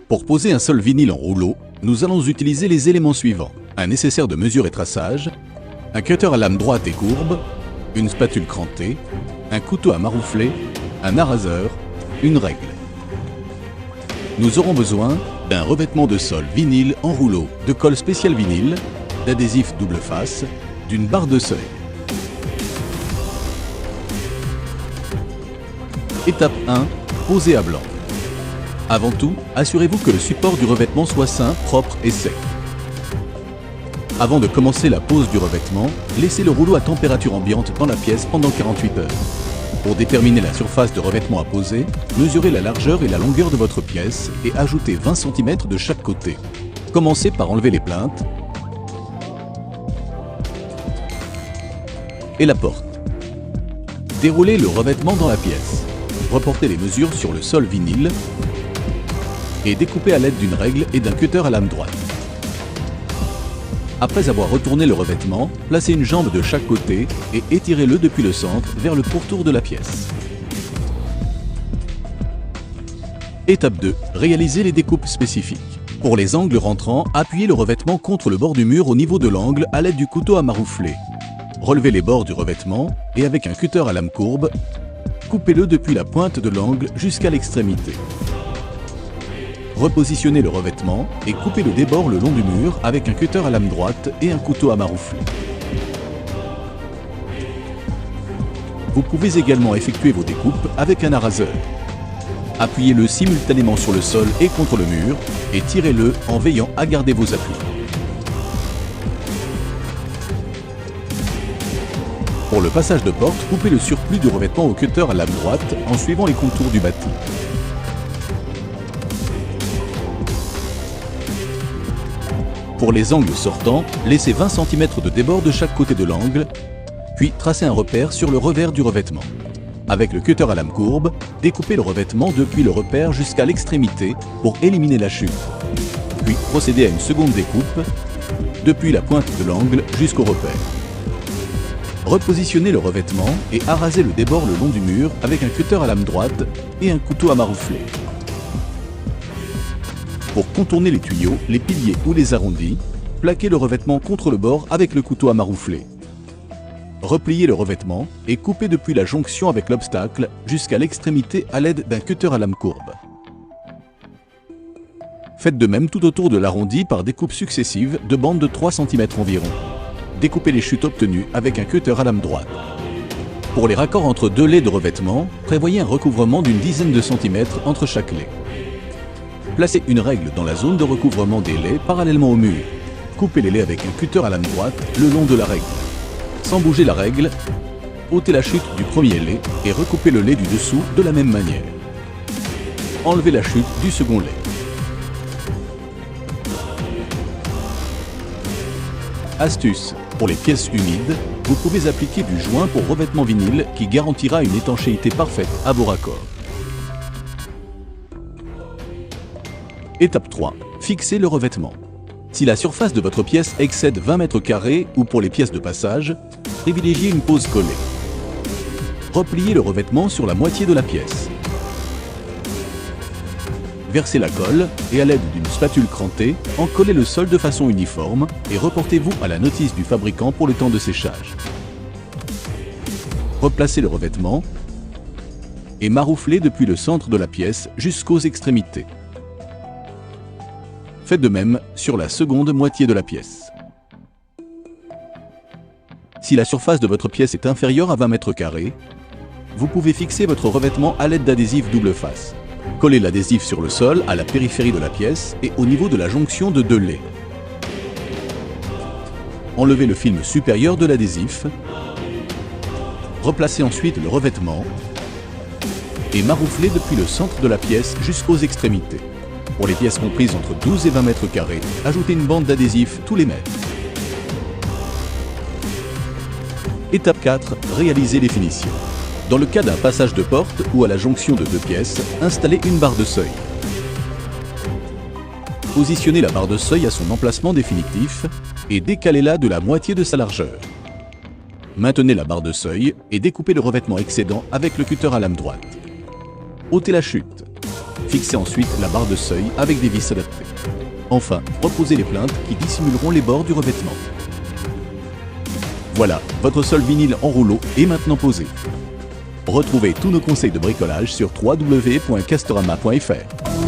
Pour poser un sol vinyle en rouleau, nous allons utiliser les éléments suivants. Un nécessaire de mesure et traçage, un cutter à lame droite et courbe, une spatule crantée, un couteau à maroufler, un araseur, une règle. Nous aurons besoin d'un revêtement de sol vinyle en rouleau, de colle spéciale vinyle, d'adhésif double face, d'une barre de seuil. Étape 1. Poser à blanc. Avant tout, assurez-vous que le support du revêtement soit sain, propre et sec. Avant de commencer la pose du revêtement, laissez le rouleau à température ambiante dans la pièce pendant 48 heures. Pour déterminer la surface de revêtement à poser, mesurez la largeur et la longueur de votre pièce et ajoutez 20 cm de chaque côté. Commencez par enlever les plinthes et la porte. Déroulez le revêtement dans la pièce. Reportez les mesures sur le sol vinyle et découpez à l'aide d'une règle et d'un cutter à lame droite. Après avoir retourné le revêtement, placez une jambe de chaque côté et étirez-le depuis le centre vers le pourtour de la pièce. Étape 2. Réalisez les découpes spécifiques. Pour les angles rentrants, appuyez le revêtement contre le bord du mur au niveau de l'angle à l'aide du couteau à maroufler. Relevez les bords du revêtement et avec un cutter à lame courbe, coupez-le depuis la pointe de l'angle jusqu'à l'extrémité. Repositionnez le revêtement et coupez le débord le long du mur avec un cutter à lame droite et un couteau à maroufler. Vous pouvez également effectuer vos découpes avec un araseur. Appuyez-le simultanément sur le sol et contre le mur et tirez-le en veillant à garder vos appuis. Pour le passage de porte, coupez le surplus du revêtement au cutter à lame droite en suivant les contours du bâti. Pour les angles sortants, laissez 20 cm de débord de chaque côté de l'angle, puis tracez un repère sur le revers du revêtement. Avec le cutter à lame courbe, découpez le revêtement depuis le repère jusqu'à l'extrémité pour éliminer la chute. Puis procédez à une seconde découpe, depuis la pointe de l'angle jusqu'au repère. Repositionnez le revêtement et arasez le débord le long du mur avec un cutter à lame droite et un couteau à maroufler. Pour contourner les tuyaux, les piliers ou les arrondis, plaquez le revêtement contre le bord avec le couteau à maroufler. Repliez le revêtement et coupez depuis la jonction avec l'obstacle jusqu'à l'extrémité à l'aide d'un cutter à lame courbe. Faites de même tout autour de l'arrondi par découpes successives de bandes de 3 cm environ. Découpez les chutes obtenues avec un cutter à lame droite. Pour les raccords entre deux laits de revêtement, prévoyez un recouvrement d'une dizaine de centimètres entre chaque lait. Placez une règle dans la zone de recouvrement des laits parallèlement au mur. Coupez les laits avec un cutter à lame droite le long de la règle. Sans bouger la règle, ôtez la chute du premier lait et recoupez le lait du dessous de la même manière. Enlevez la chute du second lait. Astuce: pour les pièces humides, vous pouvez appliquer du joint pour revêtement vinyle qui garantira une étanchéité parfaite à vos raccords. Étape 3. Fixez le revêtement. Si la surface de votre pièce excède 20 m² ou pour les pièces de passage, privilégiez une pose collée. Repliez le revêtement sur la moitié de la pièce. Versez la colle et à l'aide d'une spatule crantée, encollez le sol de façon uniforme et reportez-vous à la notice du fabricant pour le temps de séchage. Replacez le revêtement et marouflez depuis le centre de la pièce jusqu'aux extrémités. Faites de même sur la seconde moitié de la pièce. Si la surface de votre pièce est inférieure à 20 m², vous pouvez fixer votre revêtement à l'aide d'adhésif double face. Collez l'adhésif sur le sol, à la périphérie de la pièce et au niveau de la jonction de deux laits. Enlevez le film supérieur de l'adhésif. Replacez ensuite le revêtement et marouflez depuis le centre de la pièce jusqu'aux extrémités. Pour les pièces comprises entre 12 et 20 m², ajoutez une bande d'adhésif tous les mètres. Étape 4. Réalisez les finitions. Dans le cas d'un passage de porte ou à la jonction de deux pièces, installez une barre de seuil. Positionnez la barre de seuil à son emplacement définitif et décalez-la de la moitié de sa largeur. Maintenez la barre de seuil et découpez le revêtement excédent avec le cutter à lame droite. ôtez la chute. Fixez ensuite la barre de seuil avec des vis adaptées. Enfin, reposez les plinthes qui dissimuleront les bords du revêtement. Voilà, votre sol vinyle en rouleau est maintenant posé. Retrouvez tous nos conseils de bricolage sur www.castorama.fr.